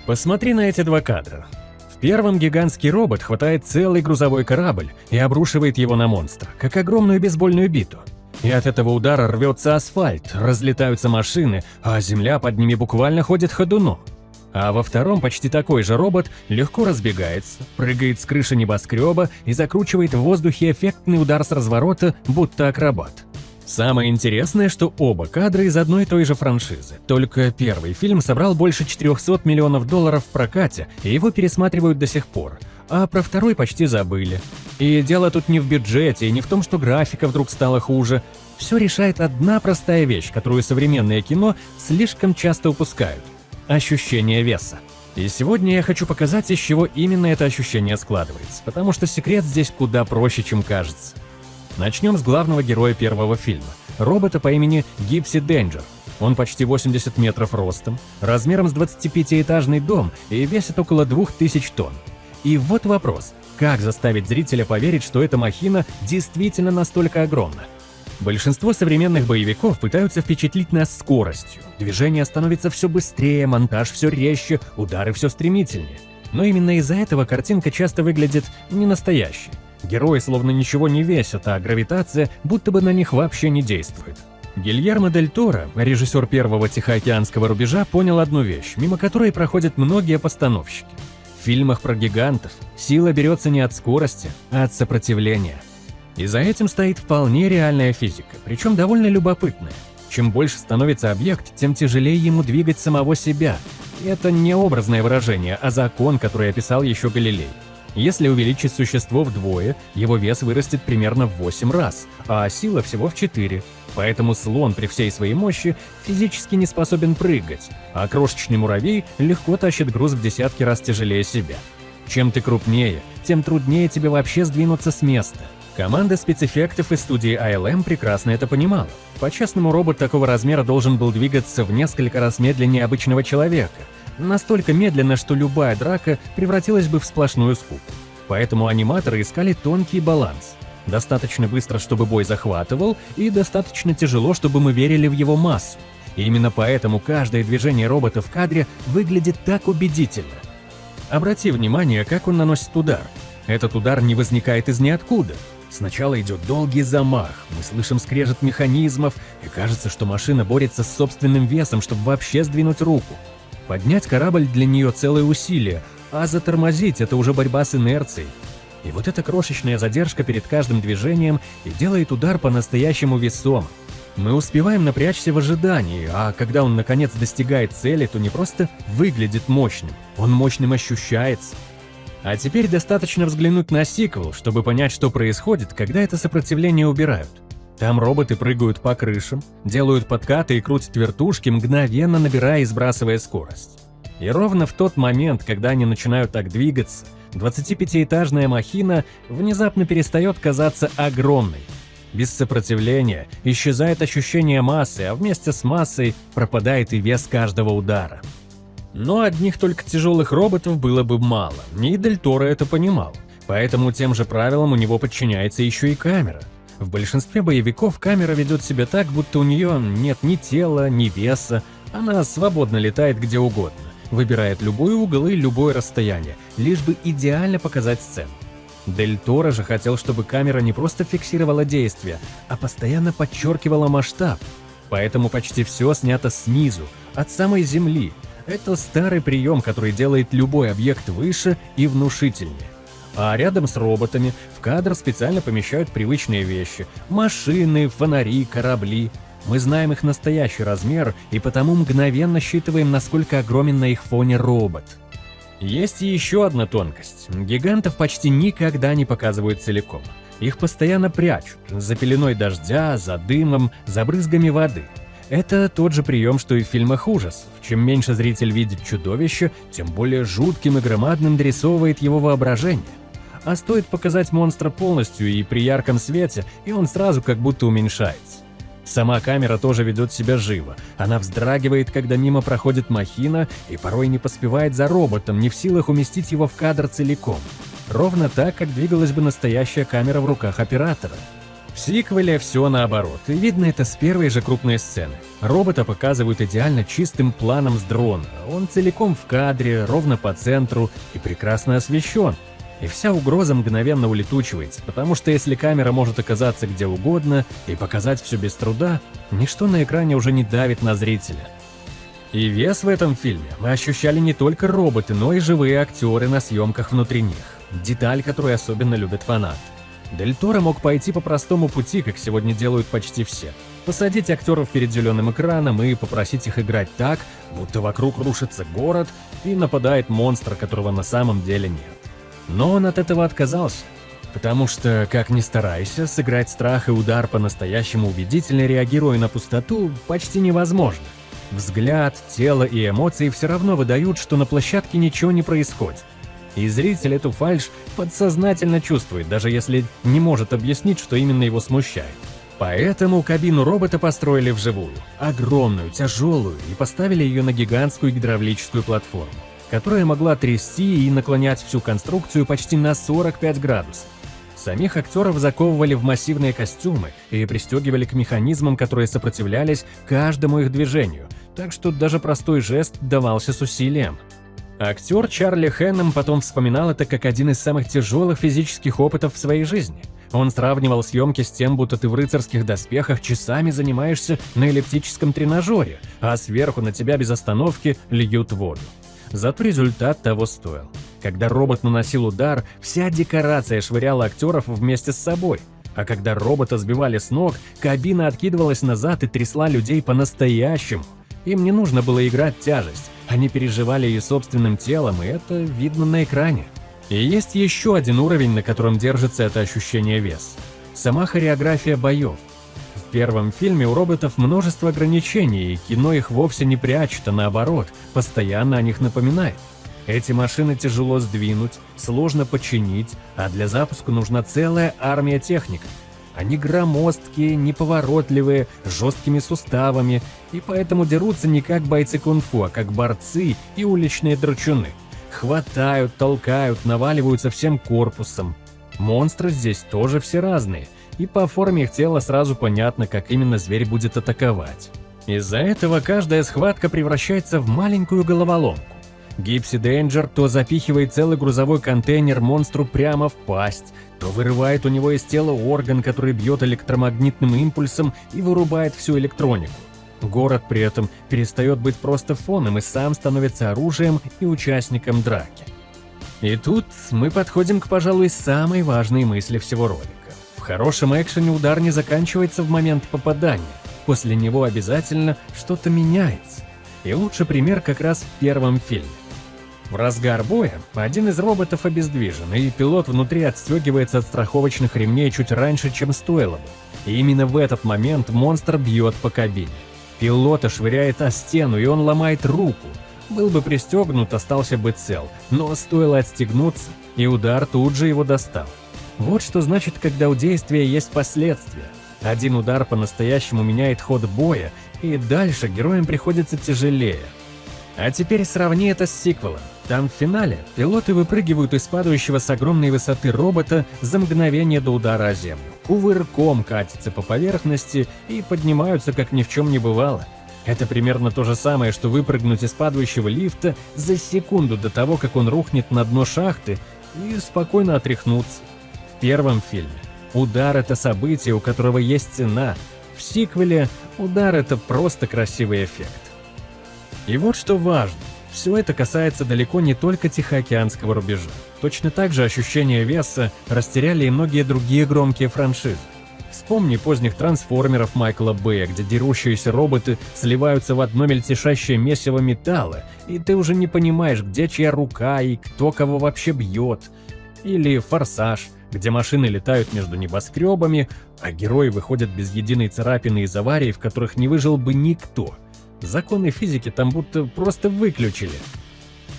Посмотри на эти два кадра. В первом гигантский робот хватает целый грузовой корабль и обрушивает его на монстра, как огромную бейсбольную биту. И от этого удара рвется асфальт, разлетаются машины, а земля под ними буквально ходит ходуном. А во втором почти такой же робот легко разбегается, прыгает с крыши небоскреба и закручивает в воздухе эффектный удар с разворота, будто акробат. Самое интересное, что оба кадра из одной и той же франшизы. Только первый фильм собрал больше 400 миллионов долларов в прокате, и его пересматривают до сих пор, а про второй почти забыли. И дело тут не в бюджете и не в том, что графика вдруг стала хуже. Все решает одна простая вещь, которую современное кино слишком часто упускают – ощущение веса. И сегодня я хочу показать, из чего именно это ощущение складывается, потому что секрет здесь куда проще, чем кажется. Начнем с главного героя первого фильма – робота по имени Гипси Денджер. Он почти 80 метров ростом, размером с 25-этажный дом и весит около 2000 тонн. И вот вопрос – как заставить зрителя поверить, что эта махина действительно настолько огромна? Большинство современных боевиков пытаются впечатлить нас скоростью. Движение становится все быстрее, монтаж все резче, удары все стремительнее. Но именно из-за этого картинка часто выглядит ненастоящей. Герои словно ничего не весят, а гравитация будто бы на них вообще не действует. Гильермо Дель Торо, режиссер первого Тихоокеанского рубежа, понял одну вещь, мимо которой проходят многие постановщики. В фильмах про гигантов сила берется не от скорости, а от сопротивления. И за этим стоит вполне реальная физика, причем довольно любопытная. Чем больше становится объект, тем тяжелее ему двигать самого себя. И это не образное выражение, а закон, который описал еще Галилей. Если увеличить существо вдвое, его вес вырастет примерно в 8 раз, а сила всего в 4. Поэтому слон при всей своей мощи физически не способен прыгать, а крошечный муравей легко тащит груз в десятки раз тяжелее себя. Чем ты крупнее, тем труднее тебе вообще сдвинуться с места. Команда спецэффектов из студии ILM прекрасно это понимала. По-честному, робот такого размера должен был двигаться в несколько раз медленнее обычного человека. Настолько медленно, что любая драка превратилась бы в сплошную скуку. Поэтому аниматоры искали тонкий баланс. Достаточно быстро, чтобы бой захватывал, и достаточно тяжело, чтобы мы верили в его массу. И именно поэтому каждое движение робота в кадре выглядит так убедительно. Обрати внимание, как он наносит удар. Этот удар не возникает из ниоткуда. Сначала идет долгий замах, мы слышим скрежет механизмов, и кажется, что машина борется с собственным весом, чтобы вообще сдвинуть руку. Поднять корабль для нее целое усилие, а затормозить – это уже борьба с инерцией. И вот эта крошечная задержка перед каждым движением и делает удар по-настоящему весомым. Мы успеваем напрячься в ожидании, а когда он наконец достигает цели, то не просто выглядит мощным, он мощным ощущается. А теперь достаточно взглянуть на сиквел, чтобы понять, что происходит, когда это сопротивление убирают. Там роботы прыгают по крышам, делают подкаты и крутят вертушки, мгновенно набирая и сбрасывая скорость. И ровно в тот момент, когда они начинают так двигаться, 25-этажная махина внезапно перестает казаться огромной. Без сопротивления исчезает ощущение массы, а вместе с массой пропадает и вес каждого удара. Но одних только тяжелых роботов было бы мало, и Дель Торо это понимал, поэтому тем же правилам у него подчиняется еще и камера. В большинстве боевиков камера ведет себя так, будто у нее нет ни тела, ни веса, она свободно летает где угодно, выбирает любой угол и любое расстояние, лишь бы идеально показать сцену. Дель Торо же хотел, чтобы камера не просто фиксировала действие, а постоянно подчеркивала масштаб. Поэтому почти все снято снизу, от самой земли. Это старый прием, который делает любой объект выше и внушительнее. А рядом с роботами в кадр специально помещают привычные вещи – машины, фонари, корабли. Мы знаем их настоящий размер и потому мгновенно считываем, насколько огромен на их фоне робот. Есть и еще одна тонкость. Гигантов почти никогда не показывают целиком. Их постоянно прячут – за пеленой дождя, за дымом, за брызгами воды. Это тот же прием, что и в фильмах ужасов. Чем меньше зритель видит чудовище, тем более жутким и громадным дорисовывает его воображение. А стоит показать монстра полностью и при ярком свете, и он сразу как будто уменьшается. Сама камера тоже ведет себя живо. Она вздрагивает, когда мимо проходит махина, и порой не поспевает за роботом, не в силах уместить его в кадр целиком. Ровно так, как двигалась бы настоящая камера в руках оператора. В сиквеле все наоборот, и видно это с первой же крупной сцены. Робота показывают идеально чистым планом с дрона, он целиком в кадре, ровно по центру и прекрасно освещен. И вся угроза мгновенно улетучивается, потому что если камера может оказаться где угодно и показать все без труда, ничто на экране уже не давит на зрителя. И вес в этом фильме мы ощущали не только роботы, но и живые актеры на съемках внутри них, деталь, которую особенно любят фанаты. Дель Торо мог пойти по простому пути, как сегодня делают почти все. Посадить актеров перед зеленым экраном и попросить их играть так, будто вокруг рушится город и нападает монстр, которого на самом деле нет. Но он от этого отказался, потому что, как ни старайся, сыграть страх и удар по-настоящему убедительно, реагируя на пустоту, почти невозможно. Взгляд, тело и эмоции все равно выдают, что на площадке ничего не происходит. И зритель эту фальшь подсознательно чувствует, даже если не может объяснить, что именно его смущает. Поэтому кабину робота построили вживую, огромную, тяжелую, и поставили ее на гигантскую гидравлическую платформу, которая могла трясти и наклонять всю конструкцию почти на 45 градусов. Самих актеров заковывали в массивные костюмы и пристегивали к механизмам, которые сопротивлялись каждому их движению, так что даже простой жест давался с усилием. Актер Чарли Хэннем потом вспоминал это как один из самых тяжелых физических опытов в своей жизни. Он сравнивал съемки с тем, будто ты в рыцарских доспехах часами занимаешься на эллиптическом тренажере, а сверху на тебя без остановки льют воду. Зато результат того стоил. Когда робот наносил удар, вся декорация швыряла актеров вместе с собой. А когда робота сбивали с ног, кабина откидывалась назад и трясла людей по-настоящему. Им не нужно было играть тяжесть. Они переживали ее собственным телом, и это видно на экране. И есть еще один уровень, на котором держится это ощущение веса. Сама хореография боев. В первом фильме у роботов множество ограничений, и кино их вовсе не прячет, а наоборот, постоянно о них напоминает. Эти машины тяжело сдвинуть, сложно починить, а для запуска нужна целая армия техников. Они громоздкие, неповоротливые, с жесткими суставами, и поэтому дерутся не как бойцы кунг-фу, а как борцы и уличные драчуны. Хватают, толкают, наваливаются всем корпусом. Монстры здесь тоже все разные, и по форме их тела сразу понятно, как именно зверь будет атаковать. Из-за этого каждая схватка превращается в маленькую головоломку. Гипси Денджер то запихивает целый грузовой контейнер монстру прямо в пасть, то вырывает у него из тела орган, который бьет электромагнитным импульсом и вырубает всю электронику. Город при этом перестает быть просто фоном и сам становится оружием и участником драки. И тут мы подходим к, пожалуй, самой важной мысли всего ролика. В хорошем экшене удар не заканчивается в момент попадания, после него обязательно что-то меняется. И лучший пример как раз в первом фильме. В разгар боя один из роботов обездвижен, и пилот внутри отстегивается от страховочных ремней чуть раньше, чем стоило бы. И именно в этот момент монстр бьет по кабине. Пилота швыряет о стену, и он ломает руку. Был бы пристегнут, остался бы цел, но стоило отстегнуться, и удар тут же его достал. Вот что значит, когда у действия есть последствия. Один удар по-настоящему меняет ход боя, и дальше героям приходится тяжелее. А теперь сравни это с сиквелом. Там в финале пилоты выпрыгивают из падающего с огромной высоты робота за мгновение до удара о землю, кувырком катятся по поверхности и поднимаются, как ни в чем не бывало. Это примерно то же самое, что выпрыгнуть из падающего лифта за секунду до того, как он рухнет на дно шахты, и спокойно отряхнуться. В первом фильме удар — это событие, у которого есть цена. В сиквеле удар — это просто красивый эффект. И вот что важно. Все это касается далеко не только Тихоокеанского рубежа. Точно так же ощущение веса растеряли и многие другие громкие франшизы. Вспомни поздних трансформеров Майкла Бэя, где дерущиеся роботы сливаются в одно мельтешащее месиво металла, и ты уже не понимаешь, где чья рука и кто кого вообще бьет. Или Форсаж, где машины летают между небоскребами, а герои выходят без единой царапины из аварий, в которых не выжил бы никто. Законы физики там будто просто выключили.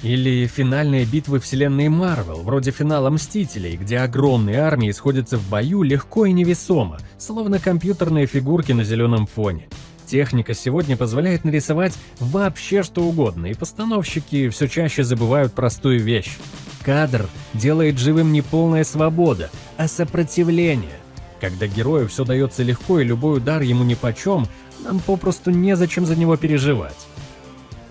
Или финальные битвы вселенной Марвел, вроде финала Мстителей, где огромные армии сходятся в бою легко и невесомо, словно компьютерные фигурки на зеленом фоне. Техника сегодня позволяет нарисовать вообще что угодно, и постановщики все чаще забывают простую вещь. Кадр делает живым не полная свобода, а сопротивление. Когда герою все дается легко и любой удар ему нипочем, нам попросту незачем за него переживать.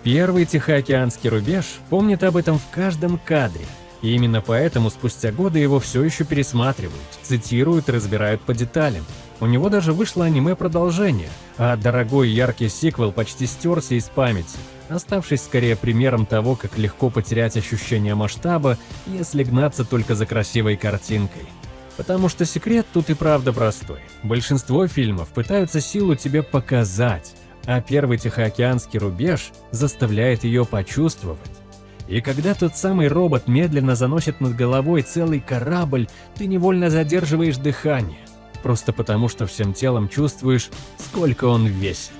Первый Тихоокеанский рубеж помнит об этом в каждом кадре, и именно поэтому спустя годы его все еще пересматривают, цитируют и разбирают по деталям. У него даже вышло аниме-продолжение, а дорогой яркий сиквел почти стерся из памяти, оставшись скорее примером того, как легко потерять ощущение масштаба, если гнаться только за красивой картинкой. Потому что секрет тут и правда простой. Большинство фильмов пытаются силу тебе показать, а первый Тихоокеанский рубеж заставляет ее почувствовать. И когда тот самый робот медленно заносит над головой целый корабль, ты невольно задерживаешь дыхание, просто потому что всем телом чувствуешь, сколько он весит.